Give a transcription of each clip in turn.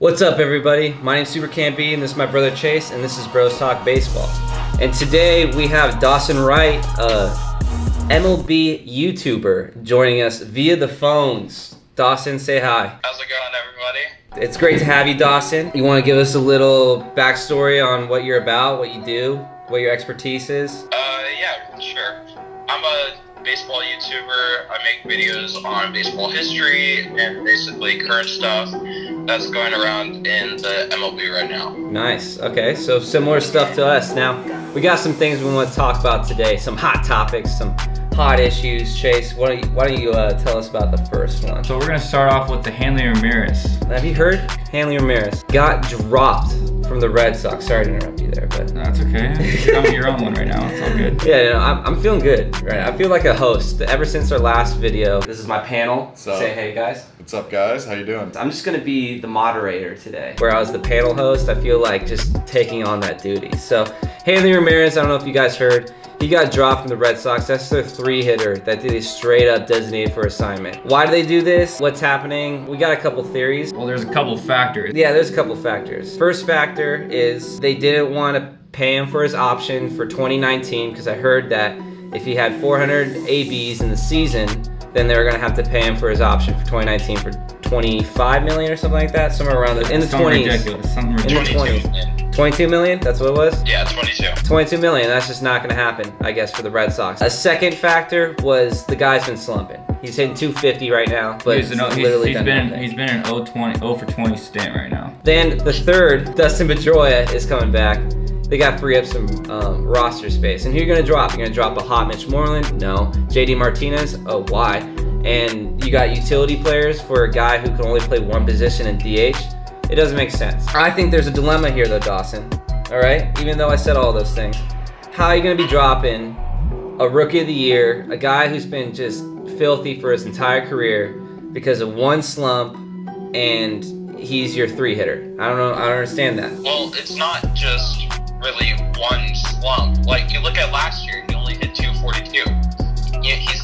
What's up, everybody? My name's Super Camp B, and this is my brother Chase, and this is Bros Talk Baseball. And today we have Dawson Wright, MLB YouTuber, joining us via the phones. Dawson, say hi. How's it going, everybody? It's great to have you, Dawson. You want to give us a little backstory on what you're about, what you do, what your expertise is? Yeah, sure. I'm a baseball YouTuber. I make videos on baseball history and basically current stuff that's going around in the MLB right now. Nice. Okay, so similar stuff to us. Now, we got some things we want to talk about today, some hot topics, some hot issues. Chase, why don't you tell us about the first one? So we're going to start off with the Hanley Ramirez. Have you heard? Hanley Ramirez got dropped from the Red Sox. Sorry to interrupt you there, but... No, that's okay. You're on one right now. It's all good. Yeah, no, I'm feeling good. Right, I feel like a host. Ever since our last video, this is my panel. So, say hey, guys. What's up, guys? How you doing? I'm just going to be the moderator today. Where I was the panel host, I feel like just taking on that duty. So, Hanley Ramirez, I don't know if you guys heard, he got dropped from the Red Sox. That's their 3-hitter that they straight up designated for assignment. Why do they do this? What's happening? We got a couple theories. Well, there's a couple factors. Yeah, there's a couple factors. First factor is they didn't want to pay him for his option for 2019 because I heard that if he had 400 ABs in the season, then they were going to have to pay him for his option for 2019 for 25 million or something like that, somewhere around in the 20s. Ridiculous. Something ridiculous. In the 20s. 22 million? That's what it was? Yeah, 22. 22 million, that's just not gonna happen, I guess, for the Red Sox. A second factor was the guy's been slumping. He's hitting 250 right now, but he's been an 0 for 20 stint right now. Then the third, Dustin Pedroia is coming back. They got free up some roster space. And who are you gonna drop? You're gonna drop a hot Mitch Moreland? No. JD Martinez? Oh, why? And you got utility players for a guy who can only play one position in DH? It doesn't make sense. I think there's a dilemma here though, Dawson. All right? Even though I said all those things. How are you gonna be dropping a rookie of the year, a guy who's been just filthy for his entire career because of one slump, and he's your 3-hitter? I don't know, I don't understand that. Well, it's not just really one slump. Like, you look at last year, he only hit 242. He's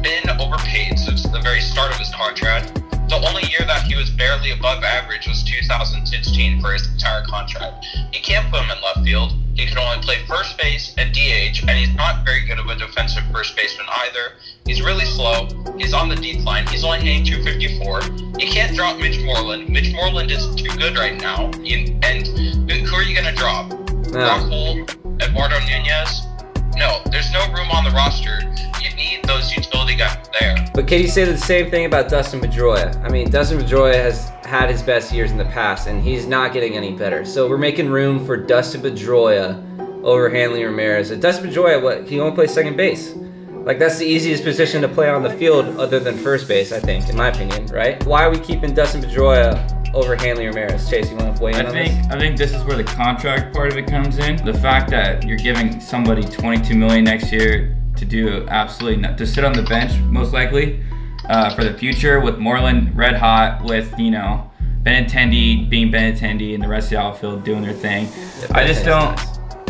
been overpaid since the very start of his contract. The only year that he was barely above average was 2016 for his entire contract. You can't put him in left field. He can only play first base and DH, and he's not very good of a defensive first baseman either. He's really slow. He's on the decline. He's only hitting 254. You can't drop Mitch Moreland. Mitch Moreland is too good right now. And who are you going to drop? Raul, Eduardo Nunez? No, there's no room on the roster. You need those utility guys there. But can you say the same thing about Dustin Pedroia? I mean, Dustin Pedroia has had his best years in the past, and he's not getting any better. So we're making room for Dustin Pedroia over Hanley Ramirez. And Dustin Pedroia, what? He only plays second base. Like, that's the easiest position to play on the field other than first base, I think, in my opinion, right? Why are we keeping Dustin Pedroia over Hanley Ramirez? Chase, you want to weigh in on this? I think this is where the contract part of it comes in. The fact that you're giving somebody $22 million next year to do absolutely nothing, to sit on the bench, most likely, for the future, with Moreland red hot, with, you know, Benintendi being Benintendi and the rest of the outfield doing their thing. Yeah,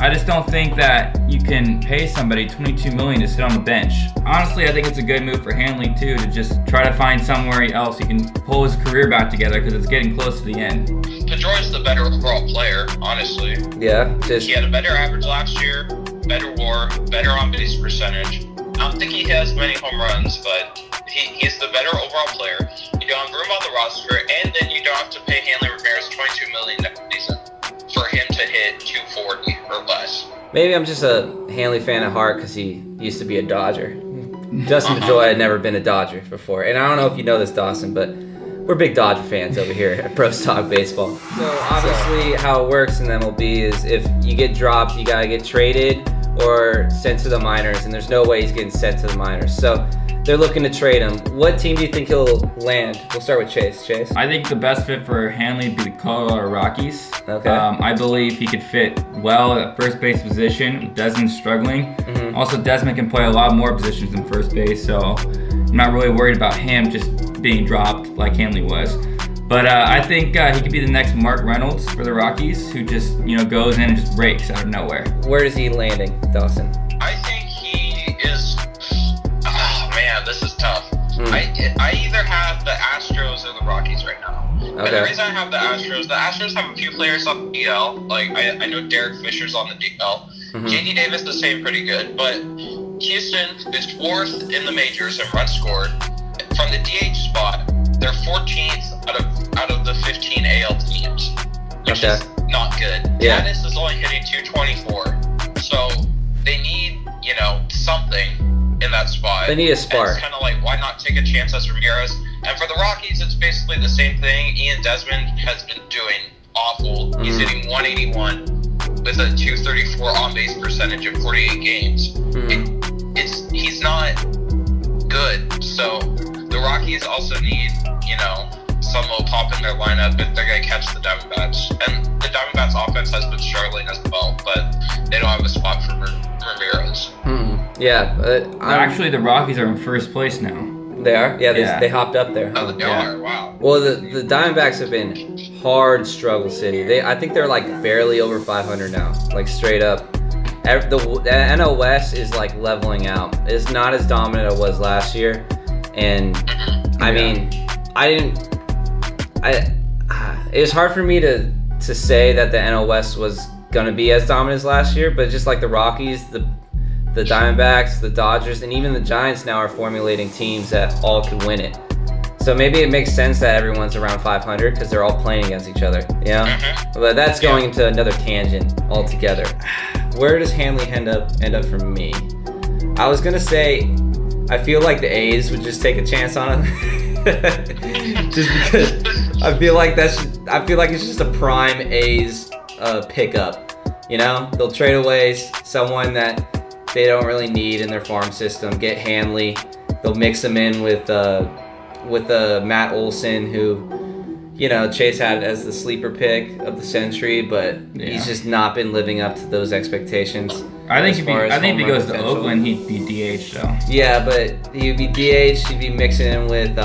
I just don't think that you can pay somebody $22 million to sit on the bench. Honestly, I think it's a good move for Hanley too, to just try to find somewhere else he can pull his career back together, because it's getting close to the end. Pedroia's the better overall player, honestly. Yeah, He had a better average last year, better WAR, better on-base percentage. I don't think he has many home runs, but he's the better overall player. You don't have room on the roster, and then you don't have to pay Hanley Ramirez $22 million next season for him to hit 240 or less. Maybe I'm just a Hanley fan at heart because he used to be a Dodger. Dustin Pedroia had never been a Dodger before. And I don't know if you know this, Dawson, but we're big Dodger fans over here at Bros Talk Baseball. So obviously how it works in MLB is if you get dropped, you gotta get traded or sent to the minors, and there's no way he's getting sent to the minors. So they're looking to trade him. What team do you think he'll land? We'll start with Chase. Chase? I think the best fit for Hanley would be the Colorado Rockies. Okay. I believe he could fit well at first base position, with Desmond struggling. Also, Desmond can play a lot more positions than first base, so I'm not really worried about him just being dropped like Hanley was. But I think he could be the next Mark Reynolds for the Rockies, who just, you know, goes in and just breaks out of nowhere. Where is he landing, Dawson? I think he is... Oh, man, this is tough. I either have the Astros or the Rockies right now. And the reason I have the Astros have a few players on the DL. Like, I know Derek Fisher's on the DL. JD Davis is staying pretty good, but Houston is 4th in the majors in runs scored. From the DH spot, they're 14th out of the 15 AL teams, which is not good. Yeah. Gaddis is only hitting 224, so they need, you know, something in that spot. They need a spark. And it's kind of like, why not take a chance as Ramirez? And for the Rockies, it's basically the same thing. Ian Desmond has been doing awful. He's hitting 181 with a 234 on-base percentage in 48 games. He's not good. So the Rockies also need, you know, someone will pop in their lineup if they're going to catch the Diamondbacks. And the Diamondbacks offense has been struggling as well, but they don't have a spot for Ramirez. Yeah. Actually, the Rockies are in first place now. They are? Yeah, they hopped up there. Oh, they are? Wow. Well, the Diamondbacks have been hard struggle city. I think they're like barely over 500 now, like straight up. The NL West is like leveling out. It's not as dominant as it was last year, and I mean, it was hard for me to say that the NL West was gonna be as dominant as last year, but just like the Rockies, the Diamondbacks, the Dodgers, and even the Giants now are formulating teams that all could win it. So maybe it makes sense that everyone's around 500 because they're all playing against each other, you know? But that's going into another tangent altogether. Where does Hanley end up for me? I was gonna say, I feel like the A's would just take a chance on him, just because I feel like it's just a prime A's pickup. You know, they'll trade away someone that they don't really need in their farm system. Get Hanley. They'll mix him in with Matt Olson, who, you know, Chase had as the sleeper pick of the century, but he's just not been living up to those expectations. I think if he goes to Oakland, he'd be DH though. Yeah, but he'd be DH. He'd be mixing in with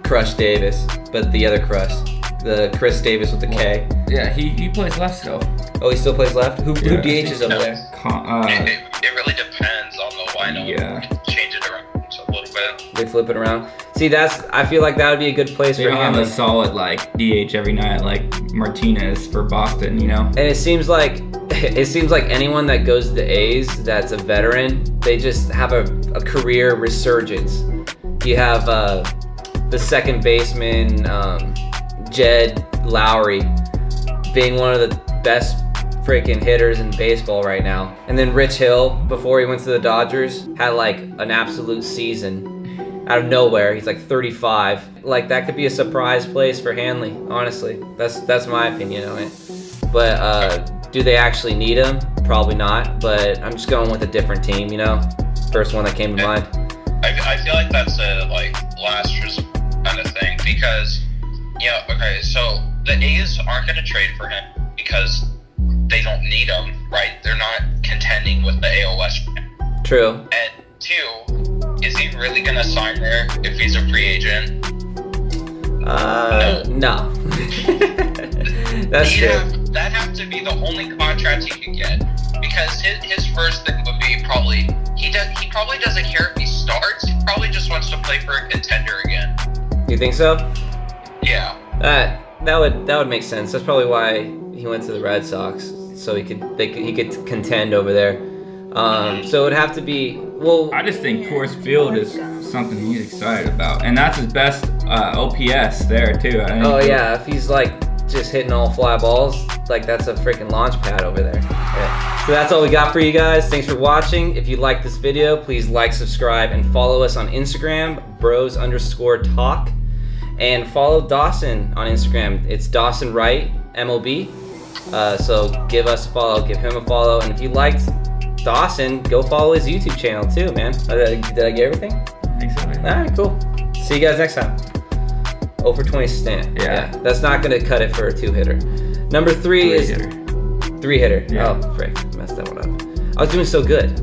Crush Davis, but the other Crush, the Chris Davis with the K. Yeah, he plays left still. Oh, he still plays left. Who DHs over there? It really depends on the lineup. Yeah. Change it around a little bit. They flip it around. See, I feel like that would be a good place for him. They don't have a solid like DH every night like Martinez for Boston, you know. And it seems like anyone that goes to the A's that's a veteran, they just have a career resurgence. You have the second baseman, Jed Lowry, being one of the best freaking hitters in baseball right now. And then Rich Hill, before he went to the Dodgers, had like an absolute season out of nowhere. He's like 35. Like, that could be a surprise place for Hanley, honestly. That's my opinion on it. But do they actually need him? Probably not, but I'm just going with a different team, you know? First one that came to mind. I feel like that's a like last resort kind of thing, because so the A's aren't going to trade for him because they don't need him, right? They're not contending with the AL West. True. And two, is he really going to sign there if he's a free agent? No. That's true. That has to be the only contract he could get, because his first thing would be probably he probably doesn't care if he starts. He probably just wants to play for a contender again. You think so? Yeah. That would make sense. That's probably why he went to the Red Sox, so he could contend over there. So it would have to be, well, I just think Coors Field is something he's excited about, and that's his best OPS there too. Yeah, if he's like just hitting all fly balls, like that's a freaking launch pad over there. Yeah. So that's all we got for you guys. Thanks for watching. If you like this video, please like, subscribe, and follow us on Instagram, bros_talk. And follow Dawson on Instagram. It's Dawson Wright, MLB. So give us a follow, give him a follow. And if you liked Dawson, go follow his YouTube channel too, man. Did I get everything? I think so, man. All right, cool. See you guys next time. 0 for 20 stand. Yeah. That's not going to cut it for a 2-hitter. Number 3 is... 3-hitter. Yeah. Oh, frick. Messed that one up. I was doing so good.